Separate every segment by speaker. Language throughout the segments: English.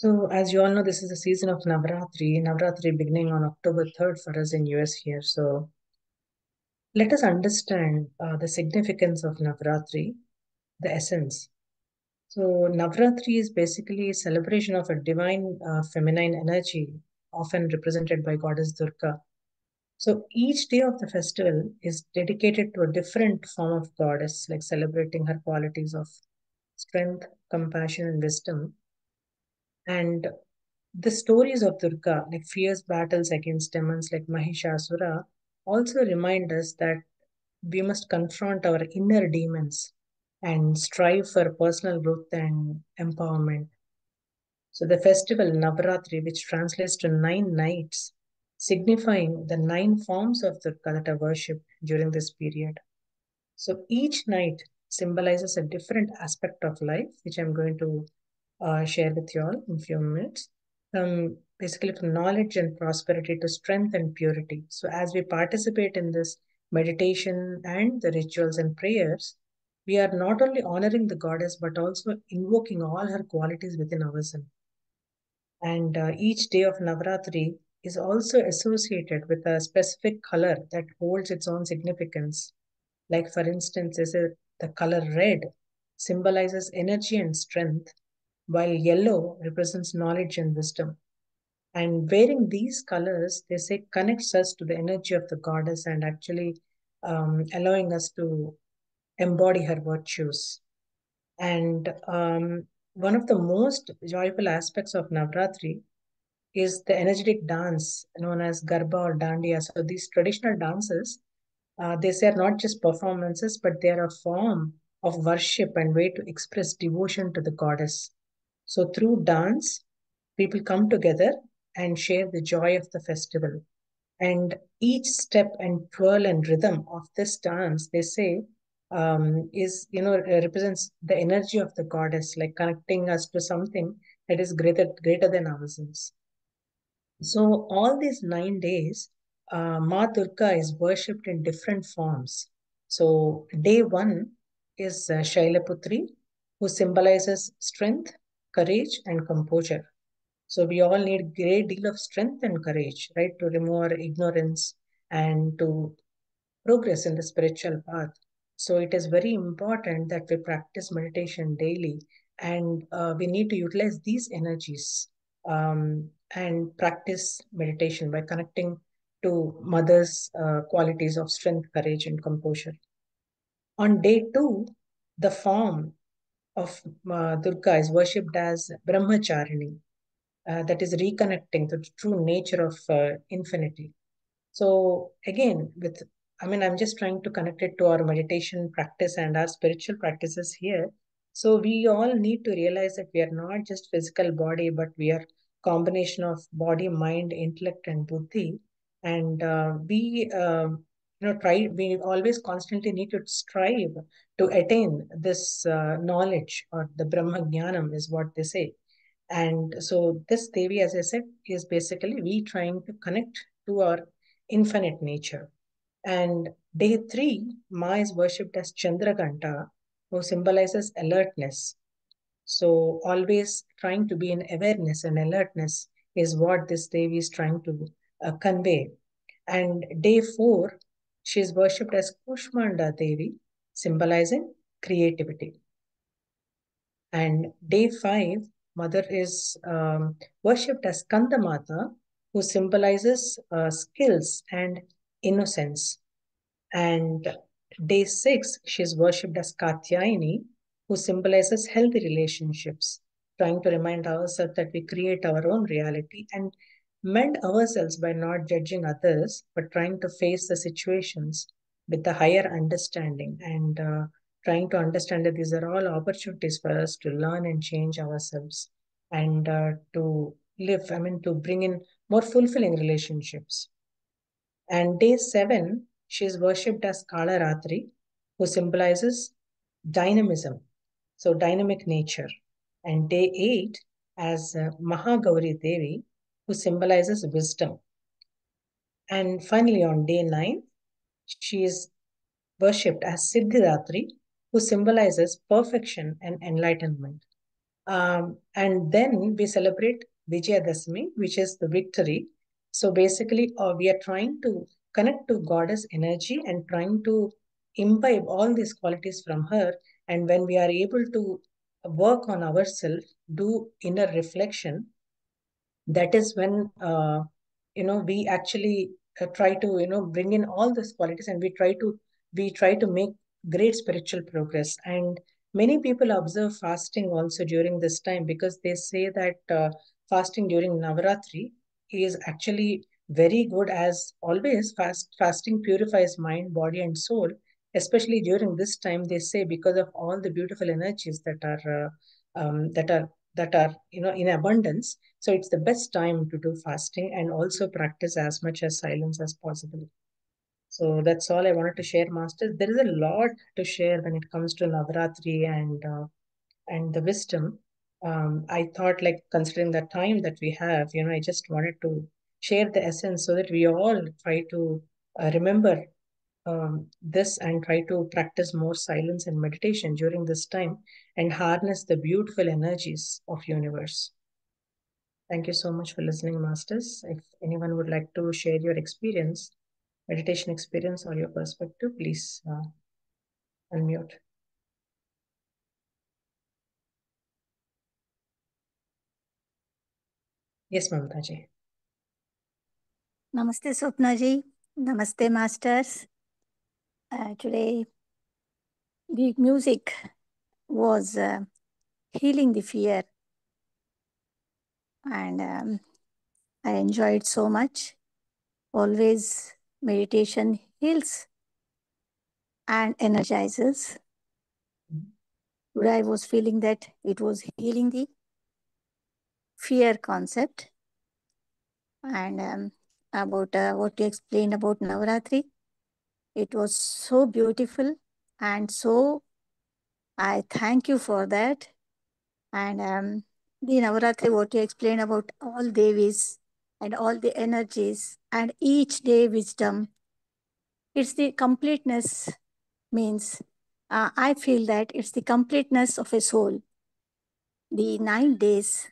Speaker 1: So, as you all know, this is the season of Navratri. Navratri beginning on October 3rd for us in US here. So, let us understand the significance of Navratri, the essence. So, Navratri is basically a celebration of a divine feminine energy, often represented by Goddess Durga. So, each day of the festival is dedicated to a different form of goddess, like celebrating her qualities of strength, compassion, and wisdom. And the stories of Durga, like fierce battles against demons like Mahishasura, also remind us that we must confront our inner demons and strive for personal growth and empowerment. So, the festival Navratri, which translates to 9 nights, signifying the 9 forms of Durga that are worshipped during this period. So, each night symbolizes a different aspect of life, which I'm going to share with you all in a few minutes. Basically, from knowledge and prosperity to strength and purity. So, as we participate in this meditation and the rituals and prayers, we are not only honoring the goddess but also invoking all her qualities within ourselves. And each day of Navratri is also associated with a specific color that holds its own significance. Like, for instance, the color red symbolizes energy and strength, while yellow represents knowledge and wisdom. And wearing these colors, they say, connects us to the energy of the goddess and actually allowing us to embody her virtues. And one of the most joyful aspects of Navratri is the energetic dance known as Garba or Dandiya. So these traditional dances, they say, are not just performances, but they are a form of worship and way to express devotion to the goddess. So through dance, people come together and share the joy of the festival. And each step and twirl and rhythm of this dance, they say, is, represents the energy of the goddess, like connecting us to something that is greater than ourselves. So all these 9 days, Ma Durga is worshipped in different forms. So day one is Shailaputri, who symbolizes strength, courage, and composure. So we all need great deal of strength and courage, right, to remove our ignorance and to progress in the spiritual path. So it is very important that we practice meditation daily, and we need to utilize these energies and practice meditation by connecting to mother's qualities of strength, courage, and composure. On day two, the form of Durga is worshipped as Brahmacharini, that is reconnecting to the true nature of infinity. So again, I'm just trying to connect it to our meditation practice and our spiritual practices here. So we all need to realize that we are not just physical body, but we are combination of body, mind, intellect, and buddhi. And we always constantly need to strive to attain this knowledge, or the Brahma Jnanam is what they say. And so this Devi, as I said, is basically we trying to connect to our infinite nature. And day three, Ma is worshipped as Chandraganta, who symbolizes alertness. So always trying to be in awareness and alertness is what this Devi is trying to convey. And day four, she is worshipped as Kushmanda Devi, symbolizing creativity. And day five, Mother is worshipped as Kandamata, who symbolizes skills and innocence. And day six, she is worshipped as Katyayani, who symbolizes healthy relationships, trying to remind ourselves that we create our own reality and mend ourselves by not judging others, but trying to face the situations with a higher understanding and trying to understand that these are all opportunities for us to learn and change ourselves and to live, to bring in more fulfilling relationships. And day seven, she is worshipped as Kala Ratri, who symbolizes dynamism, so dynamic nature. And day eight, as Mahagauri Devi, who symbolizes wisdom. And finally, on day nine, she is worshipped as Siddhidatri, who symbolizes perfection and enlightenment. And then we celebrate Vijayadashmi, which is the victory. So basically, we are trying to connect to goddess energy and trying to imbibe all these qualities from her. And when we are able to work on ourselves, do inner reflection, that is when we actually try to bring in all these qualities, and we try to make great spiritual progress. And many people observe fasting also during this time, because they say that fasting during Navratri is actually very good. As always, fasting purifies mind, body, and soul, especially during this time, they say, because of all the beautiful energies that are in abundance. So it's the best time to do fasting, and also practice as much as silence as possible. So that's all I wanted to share, Master. There is a lot to share when it comes to Navratri and the wisdom. I thought, like, considering the time that we have, I just wanted to share the essence so that we all try to remember this, and try to practice more silence and meditation during this time, and harness the beautiful energies of universe. Thank you so much for listening, Masters. If anyone would like to share your experience, meditation experience, or your perspective, please unmute. Yes, Mamta ji.
Speaker 2: Namaste, Swapna ji. Namaste, masters. Today, the music was healing the fear, and I enjoyed so much. Always, meditation heals and energizes. Today, I was feeling that it was healing the fear concept, and about what you explained about Navratri. It was so beautiful, and so I thank you for that. And the Navaratri, what you explained about all Devis and all the energies and each day wisdom, it's the completeness means, I feel that it's the completeness of a soul. The 9 days,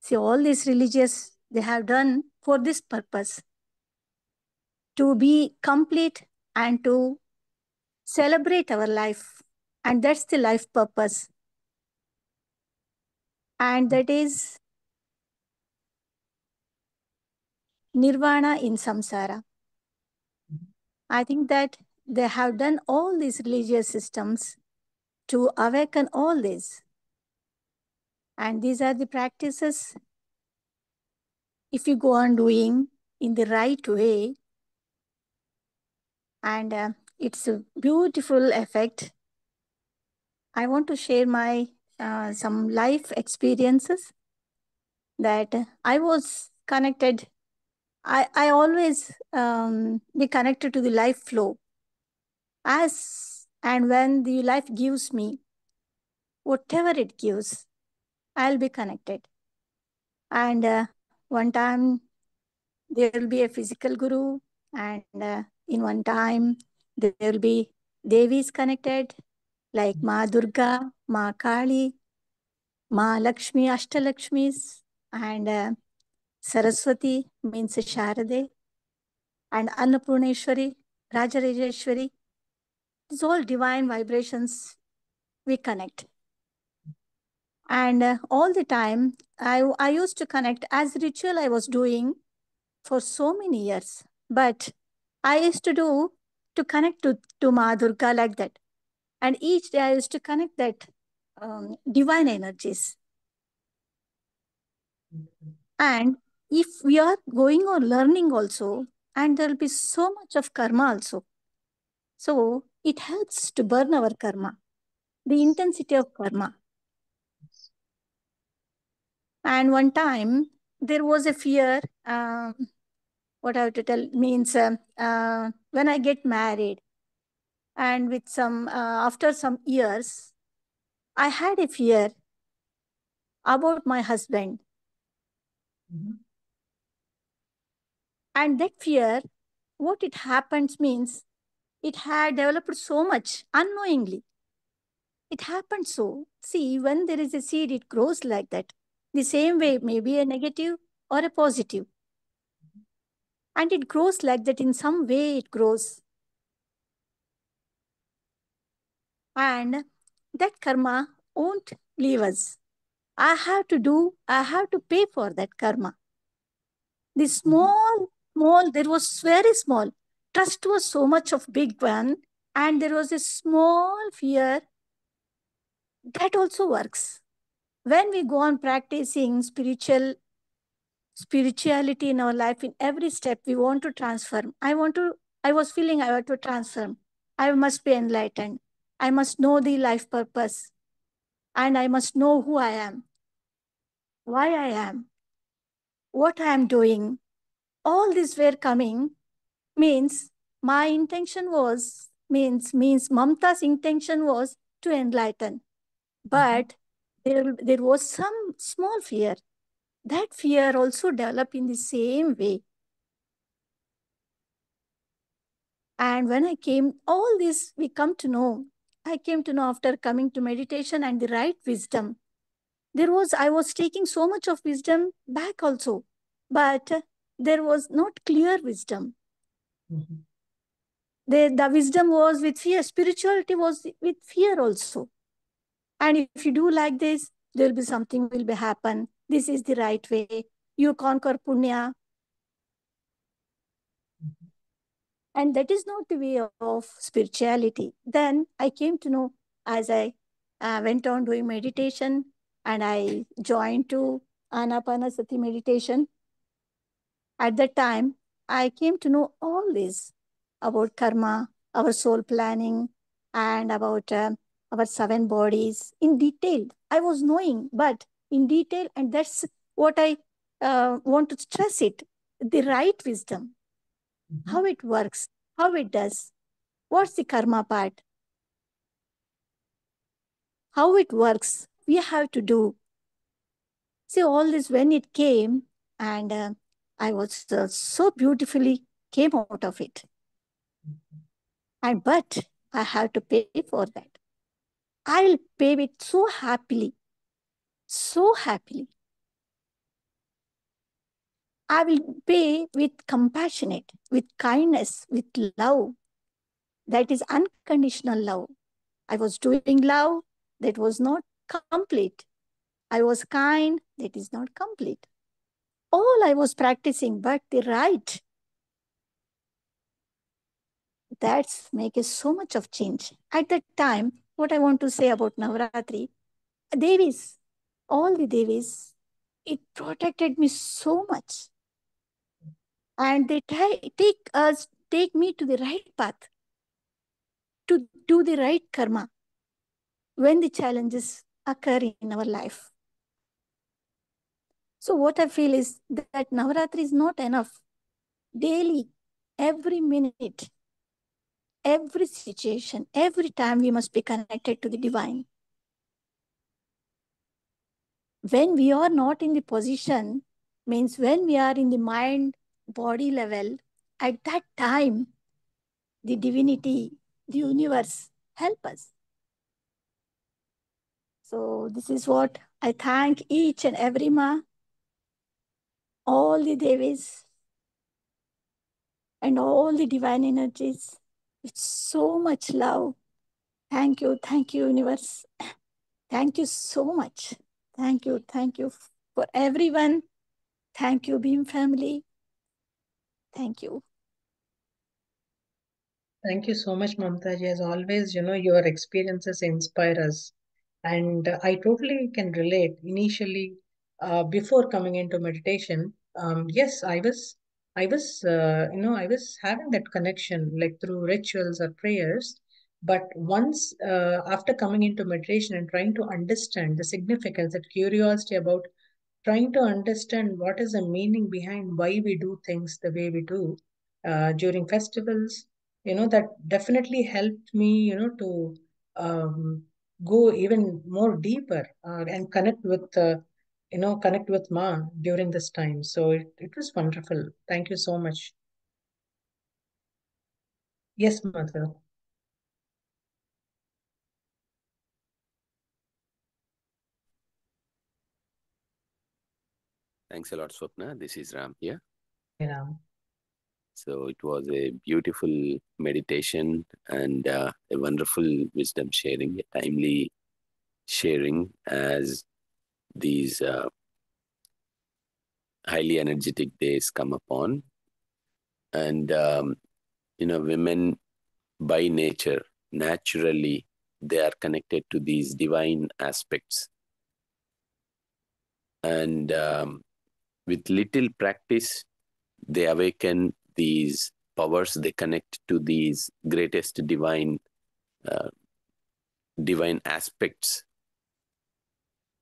Speaker 2: see, all these religious, they have done for this purpose, to be complete and to celebrate our life. And that's the life purpose. And that is nirvana in samsara. I think that they have done all these religious systems to awaken all this. And these are the practices, if you go on doing in the right way, and it's a beautiful effect. I want to share my some life experiences that I was connected. I always be connected to the life flow. As and when the life gives me, whatever it gives, I'll be connected. And one time there will be a physical guru, and in one time there will be Devis connected, like Ma Durga, Ma Kali, Ma Lakshmi, Ashtalakshmis, and Saraswati means Sharade, and Annapurneshwari, Rajarajeshwari. These all divine vibrations we connect. And all the time, I used to connect as ritual I was doing for so many years. But I used to do to connect to Ma Durga like that. And each day I used to connect that divine energies. And if we are going on learning also, and there will be so much of karma also. So it helps to burn our karma, the intensity of karma. And one time there was a fear, what I have to tell means when I get married, and with some after some years, I had a fear about my husband. And that fear, what it happens means, it had developed so much unknowingly. It happens so. See, when there is a seed, it grows like that. The same way, maybe a negative or a positive. And it grows like that in some way, it grows. And that karma won't leave us. I have to pay for that karma. The small, there was very small. Trust was so much of big one, and there was a small fear that also works. When we go on practicing spirituality in our life, in every step, we want to transform. I was feeling I want to transform. I must be enlightened. I must know the life purpose, and I must know who I am, why I am, what I am doing. All these were coming means my intention was means Mamta's intention was to enlighten,
Speaker 1: Mhm.
Speaker 2: but there was some small fear. That fear also developed in the same way. And when I came, all this we come to know. I came to know after coming to meditation and the right wisdom. I was taking so much of wisdom back also, but there was not clear wisdom.
Speaker 1: Mhm.
Speaker 2: The wisdom was with fear. Spirituality was with fear also. And if you do like this, there'll be something will be happen. This is the right way. You conquer punya. And that is not the way of spirituality. Then I came to know as I went on doing meditation and I joined to Anapanasati meditation. At that time, I came to know all this about karma, our soul planning, and about our seven bodies in detail. I was knowing, but in detail, and that's what I want to stress it the right wisdom,
Speaker 1: Mhm.
Speaker 2: how it works, how it does, what's the karma part, how it works, we have to do. See, all this when it came, and I was so beautifully came out of it. And but I have to pay for that. I'll pay it so happily, so happily. I will pay with compassionate, with kindness, with love. That is unconditional love. I was doing love that was not complete. I was kind that is not complete. All I was practicing, but the right, that's making so much of change. At that time, what I want to say about Navratri, Devis, all the Devis, it protected me so much. And they take me to the right path, to do the right karma when the challenges occur in our life. So what I feel is that Navaratri is not enough. Daily, every minute, every situation, every time we must be connected to the divine. When we are not in the position, means when we are in the mind body level, at that time, the divinity, the universe help us. So this is what I thank each and every ma, all the devis, and all the divine energies with so much love. Thank you, universe. Thank you so much. Thank you for everyone. Thank you, Beam family. Thank you.
Speaker 1: Thank you so much, Mamtaji. As always, your experiences inspire us. And I totally can relate. Initially, before coming into meditation, yes, I was having that connection like through rituals or prayers. But once, after coming into meditation and trying to understand the significance, that curiosity about trying to understand what is the meaning behind why we do things the way we do during festivals, that definitely helped me, to go even more deeper and connect with Ma during this time. So it was wonderful. Thank you so much. Yes, Mother.
Speaker 3: Thanks a lot, Swapna. This is Ram here.
Speaker 1: Hi, Ram.
Speaker 3: So it was a beautiful meditation and a wonderful wisdom sharing, a timely sharing as these highly energetic days come upon. And, women by nature, naturally, they are connected to these divine aspects. And with little practice, they awaken these powers, they connect to these greatest uh, divine aspects.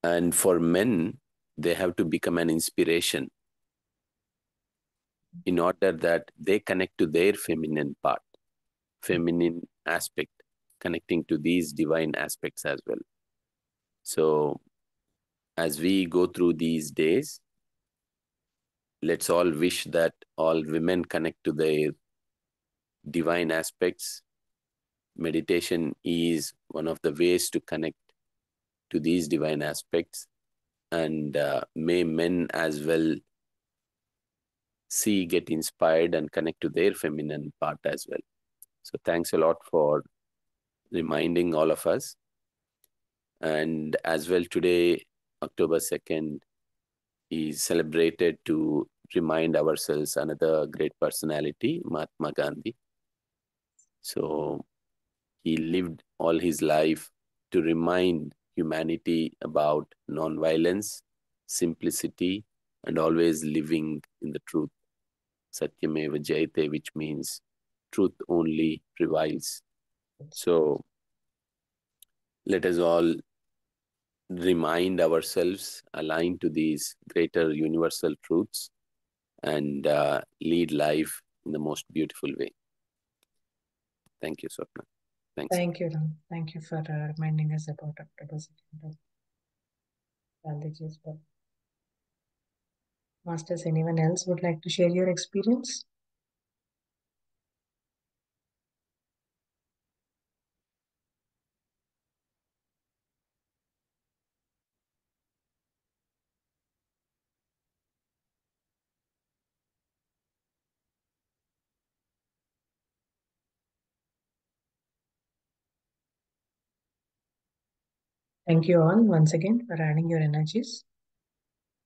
Speaker 3: And for men, they have to become an inspiration in order that they connect to their feminine part, feminine aspect, connecting to these divine aspects as well. So as we go through these days, let's all wish that all women connect to their divine aspects. Meditation is one of the ways to connect to these divine aspects, and may men as well see, get inspired, and connect to their feminine part as well. So thanks a lot for reminding all of us. And as well, today, October 2nd, is celebrated to remind ourselves another great personality, Mahatma Gandhi. So he lived all his life to remind humanity about non-violence, simplicity, and always living in the truth. Satyameva Jayate, which means truth only prevails. So let us all remind ourselves, align to these greater universal truths, and lead life in the most beautiful way. Thank you, Swapna. Thanks.
Speaker 1: Thank you, Ram. Thank you for reminding us about October 2nd of Gandhiji's birth. Masters, anyone else would like to share your experience? Thank you all once again for adding your energies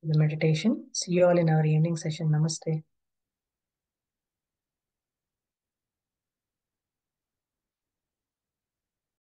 Speaker 1: to the meditation. See you all in our evening session. Namaste.